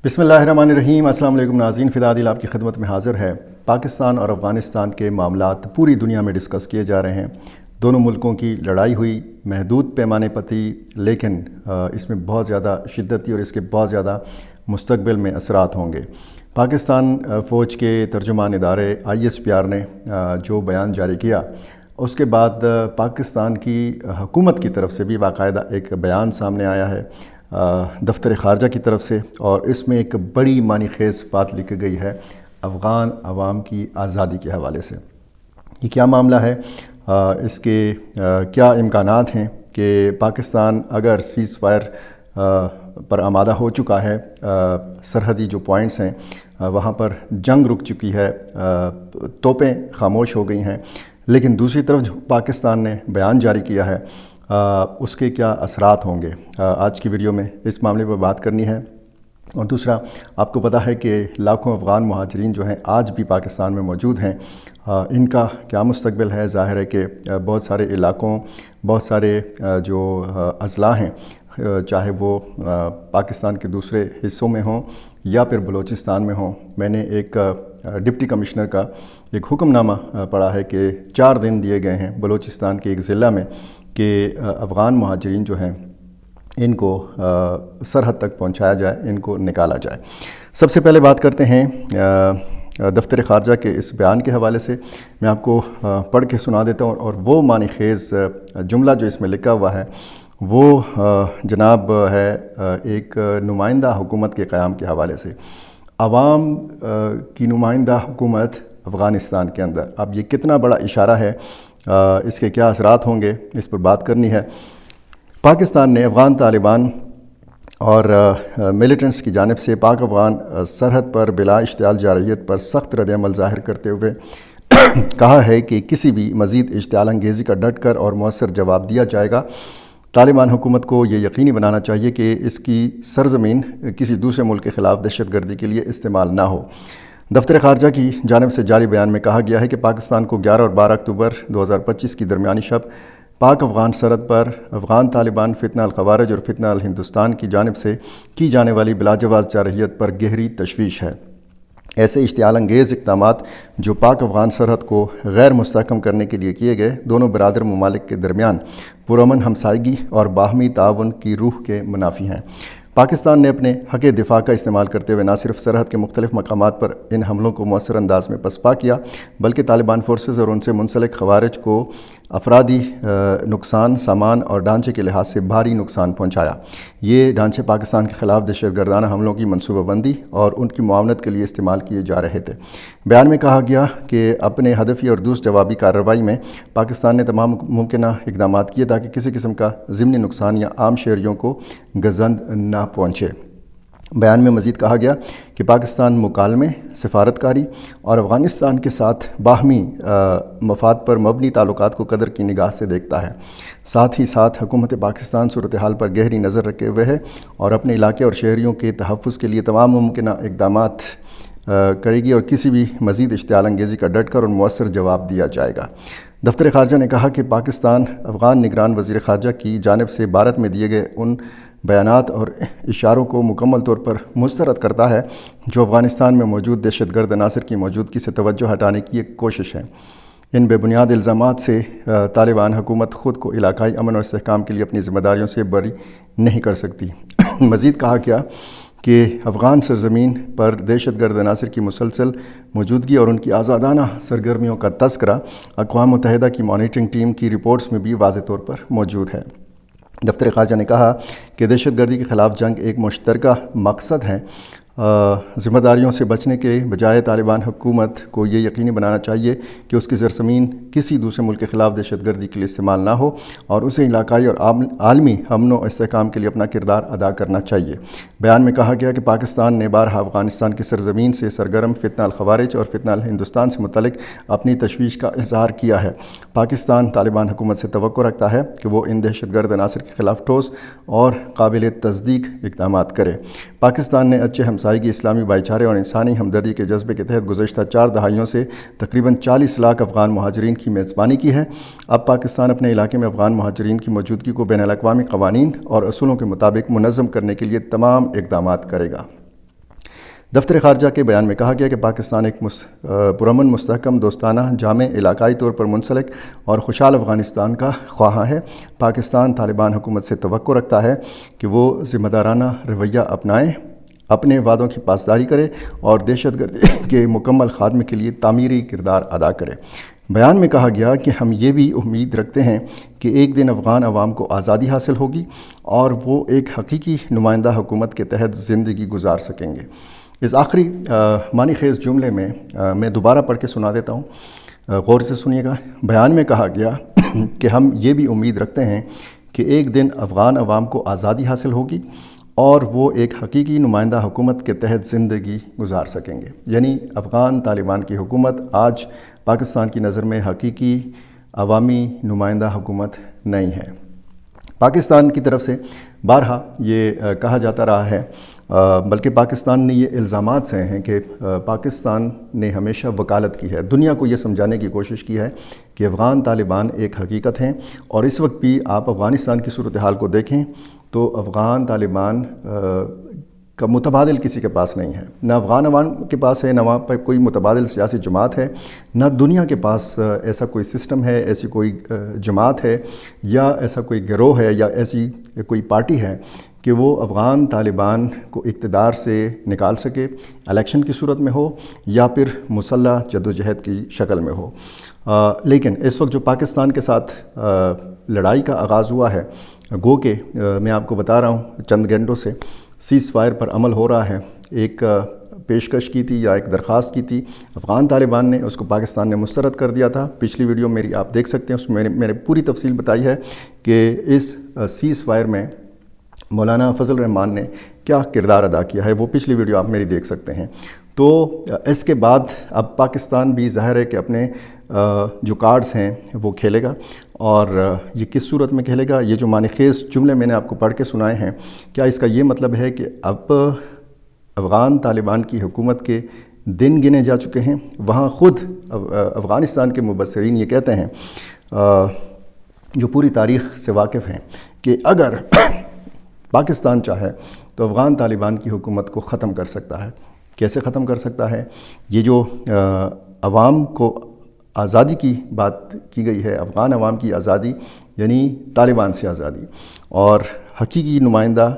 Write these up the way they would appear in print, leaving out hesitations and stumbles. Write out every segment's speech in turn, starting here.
بسم اللہ الرحمن الرحیم۔ السلام علیکم ناظرین، فدا عادل آپ کی خدمت میں حاضر ہے۔ پاکستان اور افغانستان کے معاملات پوری دنیا میں ڈسکس کیے جا رہے ہیں۔ دونوں ملکوں کی لڑائی ہوئی محدود پیمانے پر تھی، لیکن اس میں بہت زیادہ شدت تھی اور اس کے بہت زیادہ مستقبل میں اثرات ہوں گے۔ پاکستان فوج کے ترجمان ادارے ISPR نے جو بیان جاری کیا، اس کے بعد پاکستان کی حکومت کی طرف سے بھی باقاعدہ ایک بیان سامنے آیا ہے دفتر خارجہ کی طرف سے، اور اس میں ایک بڑی معنی خیز بات لکھی گئی ہے افغان عوام کی آزادی کے حوالے سے۔ یہ کیا معاملہ ہے، اس کے کیا امکانات ہیں کہ پاکستان اگر سیز فائر پر آمادہ ہو چکا ہے، سرحدی جو پوائنٹس ہیں وہاں پر جنگ رک چکی ہے، توپیں خاموش ہو گئی ہیں، لیکن دوسری طرف جو پاکستان نے بیان جاری کیا ہے اس کے کیا اثرات ہوں گے، آج کی ویڈیو میں اس معاملے پر بات کرنی ہے۔ اور دوسرا، آپ کو پتہ ہے کہ لاکھوں افغان مہاجرین جو ہیں آج بھی پاکستان میں موجود ہیں، ان کا کیا مستقبل ہے۔ ظاہر ہے کہ بہت سارے علاقوں، بہت سارے جو اضلاع ہیں، چاہے وہ پاکستان کے دوسرے حصوں میں ہوں یا پھر بلوچستان میں ہوں، میں نے ایک ڈپٹی کمشنر کا ایک حکم نامہ پڑھا ہے کہ 4 دن دیے گئے ہیں بلوچستان کے ایک ضلع میں کہ افغان مہاجرین جو ہیں ان کو سرحد تک پہنچایا جائے، ان کو نکالا جائے۔ سب سے پہلے بات کرتے ہیں دفتر خارجہ کے اس بیان کے حوالے سے۔ میں آپ کو پڑھ کے سنا دیتا ہوں، اور وہ معنی خیز جملہ جو اس میں لکھا ہوا ہے وہ جناب ہے ایک نمائندہ حکومت کے قیام کے حوالے سے۔ عوام کی نمائندہ حکومت افغانستان کے اندر، اب یہ کتنا بڑا اشارہ ہے، اس کے کیا اثرات ہوں گے، اس پر بات کرنی ہے۔ پاکستان نے افغان طالبان اور ملیٹنٹس کی جانب سے پاک افغان سرحد پر بلا اشتعال جارحیت پر سخت رد عمل ظاہر کرتے ہوئے کہا ہے کہ کسی بھی مزید اشتعال انگیزی کا ڈٹ کر اور مؤثر جواب دیا جائے گا۔ طالبان حکومت کو یہ یقینی بنانا چاہیے کہ اس کی سرزمین کسی دوسرے ملک کے خلاف دہشت گردی کے لیے استعمال نہ ہو۔ دفتر خارجہ کی جانب سے جاری بیان میں کہا گیا ہے کہ پاکستان کو 11 اور 12 اکتوبر 2025 کی درمیانی شب پاک افغان سرحد پر افغان طالبان، فتنہ الخوارج اور فتنہ الہندوستان کی جانب سے کی جانے والی بلاجواز جارحیت پر گہری تشویش ہے۔ ایسے اشتعال انگیز اقدامات جو پاک افغان سرحد کو غیر مستحکم کرنے کے لیے کیے گئے، دونوں برادر ممالک کے درمیان پرامن ہمسائیگی اور باہمی تعاون کی روح کے منافی ہیں۔ پاکستان نے اپنے حق دفاع کا استعمال کرتے ہوئے نہ صرف سرحد کے مختلف مقامات پر ان حملوں کو مؤثر انداز میں پسپا کیا، بلکہ طالبان فورسز اور ان سے منسلک خوارج کو افرادی نقصان، سامان اور ڈھانچے کے لحاظ سے بھاری نقصان پہنچایا۔ یہ ڈھانچے پاکستان کے خلاف دہشت گردانہ حملوں کی منصوبہ بندی اور ان کی معاونت کے لیے استعمال کیے جا رہے تھے۔ بیان میں کہا گیا کہ اپنے ہدفی اور دوست جوابی کارروائی میں پاکستان نے تمام ممکنہ اقدامات کیے تاکہ کسی قسم کا ضمنی نقصان یا عام شہریوں کو گزند نہ پہنچے۔ بیان میں مزید کہا گیا کہ پاکستان مکالمے، سفارتکاری اور افغانستان کے ساتھ باہمی مفاد پر مبنی تعلقات کو قدر کی نگاہ سے دیکھتا ہے۔ ساتھ ہی ساتھ حکومت پاکستان صورتحال پر گہری نظر رکھے ہوئے ہے اور اپنے علاقے اور شہریوں کے تحفظ کے لیے تمام ممکنہ اقدامات کرے گی، اور کسی بھی مزید اشتعال انگیزی کا ڈٹ کر اور مؤثر جواب دیا جائے گا۔ دفتر خارجہ نے کہا کہ پاکستان افغان نگران وزیر خارجہ کی جانب سے بھارت میں دیے گئے ان بیانات اور اشاروں کو مکمل طور پر مسترد کرتا ہے جو افغانستان میں موجود دہشت گرد عناصر کی موجودگی سے توجہ ہٹانے کی ایک کوشش ہے۔ ان بے بنیاد الزامات سے طالبان حکومت خود کو علاقائی امن اور استحکام کے لیے اپنی ذمہ داریوں سے بری نہیں کر سکتی۔ مزید کہا گیا کہ افغان سرزمین پر دہشت گرد عناصر کی مسلسل موجودگی اور ان کی آزادانہ سرگرمیوں کا تذکرہ اقوام متحدہ کی مانیٹرنگ ٹیم کی رپورٹس میں بھی واضح طور پر موجود ہے۔ دفتر خارجہ نے کہا کہ دہشت گردی کے خلاف جنگ ایک مشترکہ مقصد ہے۔ ذمہ داریوں سے بچنے کے بجائے طالبان حکومت کو یہ یقینی بنانا چاہیے کہ اس کی سرزمین کسی دوسرے ملک کے خلاف دہشت گردی کے لیے استعمال نہ ہو، اور اسے علاقائی اور عالمی امن و استحکام کے لیے اپنا کردار ادا کرنا چاہیے۔ بیان میں کہا گیا کہ پاکستان نے بارہا افغانستان کی سرزمین سے سرگرم فتنہ الخوارج اور فتنہ الہندوستان سے متعلق اپنی تشویش کا اظہار کیا ہے۔ پاکستان طالبان حکومت سے توقع رکھتا ہے کہ وہ ان دہشت گرد عناصر کے خلاف ٹھوس اور قابل تصدیق اقدامات کرے۔ پاکستان نے اچھے ہمسائیگی، اسلامی بھائی چارے اور انسانی ہمدردی کے جذبے کے تحت گزشتہ 4 دہائیوں سے تقریباً 40 لاکھ افغان مہاجرین کی میزبانی کی ہے۔ اب پاکستان اپنے علاقے میں افغان مہاجرین کی موجودگی کو بین الاقوامی قوانین اور اصولوں کے مطابق منظم کرنے کے لیے تمام اقدامات کرے گا۔ دفتر خارجہ کے بیان میں کہا گیا کہ پاکستان ایک پرامن، مستحکم، دوستانہ، جامع، علاقائی طور پر منسلک اور خوشحال افغانستان کا خواہاں ہے۔ پاکستان طالبان حکومت سے توقع رکھتا ہے کہ وہ ذمہ دارانہ رویہ اپنائے، اپنے وعدوں کی پاسداری کرے اور دہشت گردی کے مکمل خاتمے کے لیے تعمیری کردار ادا کرے۔ بیان میں کہا گیا کہ ہم یہ بھی امید رکھتے ہیں کہ ایک دن افغان عوام کو آزادی حاصل ہوگی اور وہ ایک حقیقی نمائندہ حکومت کے تحت زندگی گزار سکیں گے۔ اس آخری معنی خیز جملے میں دوبارہ پڑھ کے سنا دیتا ہوں، غور سے سنیے گا۔ بیان میں کہا گیا کہ ہم یہ بھی امید رکھتے ہیں کہ ایک دن افغان عوام کو آزادی حاصل ہوگی اور وہ ایک حقیقی نمائندہ حکومت کے تحت زندگی گزار سکیں گے۔ یعنی افغان طالبان کی حکومت آج پاکستان کی نظر میں حقیقی عوامی نمائندہ حکومت نہیں ہے۔ پاکستان کی طرف سے بارہا یہ کہا جاتا رہا ہے، بلکہ پاکستان نے یہ الزامات سے ہیں کہ پاکستان نے ہمیشہ وکالت کی ہے، دنیا کو یہ سمجھانے کی کوشش کی ہے کہ افغان طالبان ایک حقیقت ہیں، اور اس وقت بھی آپ افغانستان کی صورتحال کو دیکھیں تو افغان طالبان کا متبادل کسی کے پاس نہیں ہے، نہ افغان عوام کے پاس ہے، نہ وہاں پر کوئی متبادل سیاسی جماعت ہے، نہ دنیا کے پاس ایسا کوئی سسٹم ہے، ایسی کوئی جماعت ہے یا ایسا کوئی گروہ ہے یا ایسی کوئی پارٹی ہے کہ وہ افغان طالبان کو اقتدار سے نکال سکے، الیکشن کی صورت میں ہو یا پھر مسلح جدوجہد کی شکل میں ہو۔ لیکن اس وقت جو پاکستان کے ساتھ لڑائی کا آغاز ہوا ہے، گو کہ میں آپ کو بتا رہا ہوں چند گھنٹوں سے سیز فائر پر عمل ہو رہا ہے۔ ایک پیشکش کی تھی یا ایک درخواست کی تھی افغان طالبان نے، اس کو پاکستان نے مسترد کر دیا تھا۔ پچھلی ویڈیو میری آپ دیکھ سکتے ہیں، اس میں میں نے پوری تفصیل بتائی ہے کہ اس سیز فائر میں مولانا فضل الرحمان نے کیا کردار ادا کیا ہے، وہ پچھلی ویڈیو آپ میری دیکھ سکتے ہیں۔ تو اس کے بعد اب پاکستان بھی ظاہر ہے کہ اپنے جو کارڈز ہیں وہ کھیلے گا، اور یہ کس صورت میں کھیلے گا؟ یہ جو معنی خیز جملے میں نے آپ کو پڑھ کے سنائے ہیں، کیا اس کا یہ مطلب ہے کہ اب افغان طالبان کی حکومت کے دن گنے جا چکے ہیں؟ وہاں خود افغانستان کے مبصرین یہ کہتے ہیں، جو پوری تاریخ سے واقف ہیں، کہ اگر پاکستان چاہے تو افغان طالبان کی حکومت کو ختم کر سکتا ہے۔ کیسے ختم کر سکتا ہے؟ یہ جو عوام کو آزادی کی بات کی گئی ہے، افغان عوام کی آزادی یعنی طالبان سے آزادی، اور حقیقی نمائندہ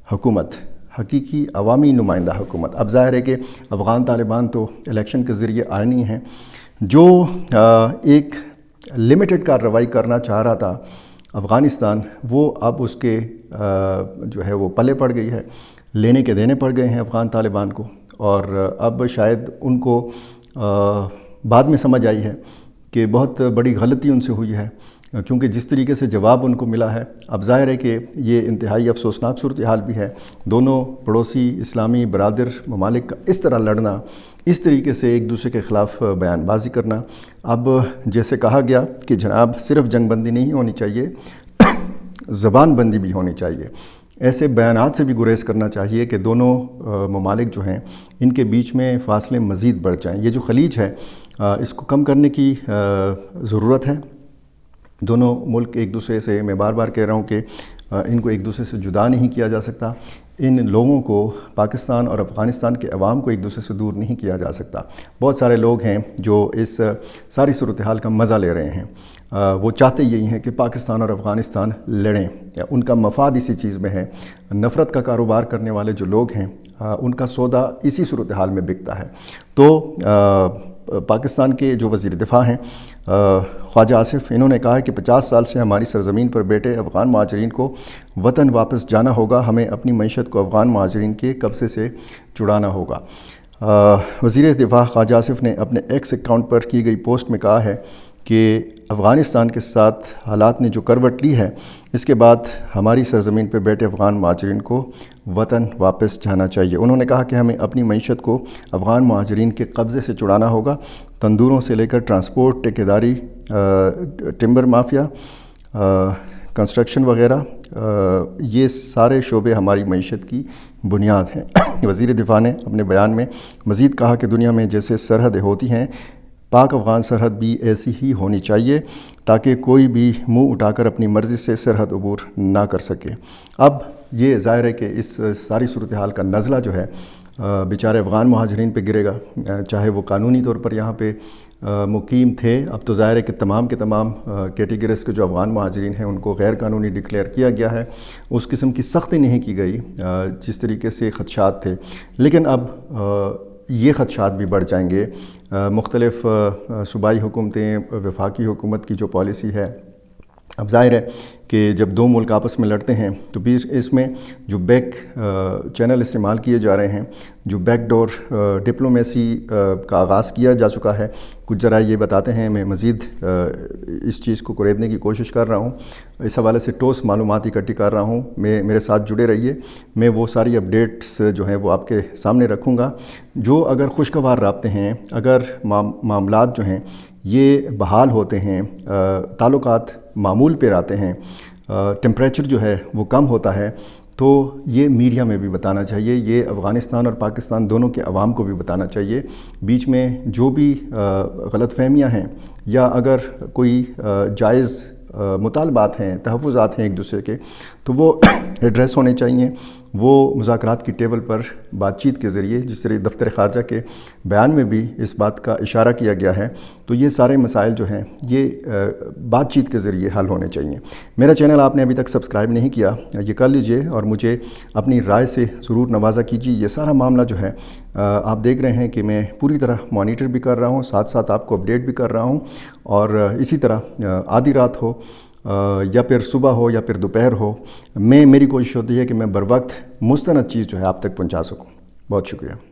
حکومت، حقیقی عوامی نمائندہ حکومت۔ اب ظاہر ہے کہ افغان طالبان تو الیکشن کے ذریعے آئینی ہیں، جو ایک لمیٹڈ کارروائی کرنا چاہ رہا تھا افغانستان، وہ اب اس کے جو ہے وہ پلے پڑ گئی ہے، لینے کے دینے پڑ گئے ہیں افغان طالبان کو، اور اب شاید ان کو بعد میں سمجھ آئی ہے کہ بہت بڑی غلطی ان سے ہوئی ہے، کیونکہ جس طریقے سے جواب ان کو ملا ہے، اب ظاہر ہے کہ یہ انتہائی افسوسناک صورتحال بھی ہے۔ دونوں پڑوسی اسلامی برادر ممالک کا اس طرح لڑنا، اس طریقے سے ایک دوسرے کے خلاف بیان بازی کرنا، اب جیسے کہا گیا کہ جناب صرف جنگ بندی نہیں ہونی چاہیے، زبان بندی بھی ہونی چاہیے۔ ایسے بیانات سے بھی گریز کرنا چاہیے کہ دونوں ممالک جو ہیں ان کے بیچ میں فاصلے مزید بڑھ جائیں۔ یہ جو خلیج ہے اس کو کم کرنے کی ضرورت ہے۔ دونوں ملک ایک دوسرے سے، میں بار بار کہہ رہا ہوں کہ ان کو ایک دوسرے سے جدا نہیں کیا جا سکتا، ان لوگوں کو، پاکستان اور افغانستان کے عوام کو ایک دوسرے سے دور نہیں کیا جا سکتا۔ بہت سارے لوگ ہیں جو اس ساری صورتحال کا مزہ لے رہے ہیں، وہ چاہتے یہی ہیں کہ پاکستان اور افغانستان لڑیں، ان کا مفاد اسی چیز میں ہے۔ نفرت کا کاروبار کرنے والے جو لوگ ہیں ان کا سودا اسی صورتحال میں بکتا ہے۔ تو پاکستان کے جو وزیر دفاع ہیں خواجہ آصف، انہوں نے کہا ہے کہ 50 سال سے ہماری سرزمین پر بیٹھے افغان مہاجرین کو وطن واپس جانا ہوگا، ہمیں اپنی معیشت کو افغان مہاجرین کے قبضے سے چھڑانا ہوگا۔ وزیر دفاع خواجہ آصف نے اپنے ایکس اکاؤنٹ پر کی گئی پوسٹ میں کہا ہے کہ افغانستان کے ساتھ حالات نے جو کروٹ لی ہے، اس کے بعد ہماری سرزمین پہ بیٹھے افغان مہاجرین کو وطن واپس جانا چاہیے۔ انہوں نے کہا کہ ہمیں اپنی معیشت کو افغان مہاجرین کے قبضے سے چھڑانا ہوگا، تندوروں سے لے کر ٹرانسپورٹ، ٹھیکیداری، ٹمبر مافیا، کنسٹرکشن وغیرہ، یہ سارے شعبے ہماری معیشت کی بنیاد ہیں۔ وزیر دفاع نے اپنے بیان میں مزید کہا کہ دنیا میں جیسے سرحدیں ہوتی ہیں، پاک افغان سرحد بھی ایسی ہی ہونی چاہیے تاکہ کوئی بھی منہ اٹھا کر اپنی مرضی سے سرحد عبور نہ کر سکے۔ اب یہ ظاہر ہے کہ اس ساری صورتحال کا نزلہ جو ہے بیچارے افغان مہاجرین پہ گرے گا، چاہے وہ قانونی طور پر یہاں پہ مقیم تھے۔ اب تو ظاہر ہے کہ تمام کے تمام کیٹیگریز کے جو افغان مہاجرین ہیں ان کو غیر قانونی ڈکلیئر کیا گیا ہے، اس قسم کی سختی نہیں کی گئی جس طریقے سے خدشات تھے، لیکن اب یہ خدشات بھی بڑھ جائیں گے۔ مختلف صوبائی حکومتیں، وفاقی حکومت کی جو پالیسی ہے، اب ظاہر ہے کہ جب دو ملک آپس میں لڑتے ہیں تو بھی اس میں جو بیک چینل استعمال کیے جا رہے ہیں، جو بیک ڈور ڈپلومیسی کا آغاز کیا جا چکا ہے، کچھ ذرائع یہ بتاتے ہیں۔ میں مزید اس چیز کو قریدنے کی کوشش کر رہا ہوں، اس حوالے سے ٹھوس معلومات اکٹھی کر رہا ہوں۔ میرے ساتھ جڑے رہیے، میں وہ ساری اپڈیٹس جو ہیں وہ آپ کے سامنے رکھوں گا۔ جو اگر خوشگوار رابطے ہیں، اگر معاملات جو ہیں یہ بحال ہوتے ہیں، تعلقات معمول پہ آتے ہیں، ٹمپریچر جو ہے وہ کم ہوتا ہے، تو یہ میڈیا میں بھی بتانا چاہیے، یہ افغانستان اور پاکستان دونوں کے عوام کو بھی بتانا چاہیے۔ بیچ میں جو بھی غلط فہمیاں ہیں یا اگر کوئی جائز مطالبات ہیں، تحفظات ہیں ایک دوسرے کے، تو وہ ایڈریس ہونے چاہیے۔ وہ مذاکرات کی ٹیبل پر بات چیت کے ذریعے، جس طرح دفتر خارجہ کے بیان میں بھی اس بات کا اشارہ کیا گیا ہے، تو یہ سارے مسائل جو ہیں یہ بات چیت کے ذریعے حل ہونے چاہیے۔ میرا چینل آپ نے ابھی تک سبسکرائب نہیں کیا، یہ کر لیجئے اور مجھے اپنی رائے سے ضرور نوازا کیجیے۔ یہ سارا معاملہ جو ہے آپ دیکھ رہے ہیں کہ میں پوری طرح مانیٹر بھی کر رہا ہوں، ساتھ ساتھ آپ کو اپڈیٹ بھی کر رہا ہوں، اور اسی طرح آدھی رات ہو یا پھر صبح ہو یا پھر دوپہر ہو، میری کوشش ہوتی ہے کہ میں بر وقت مستند چیز جو ہے آپ تک پہنچا سکوں۔ بہت شکریہ۔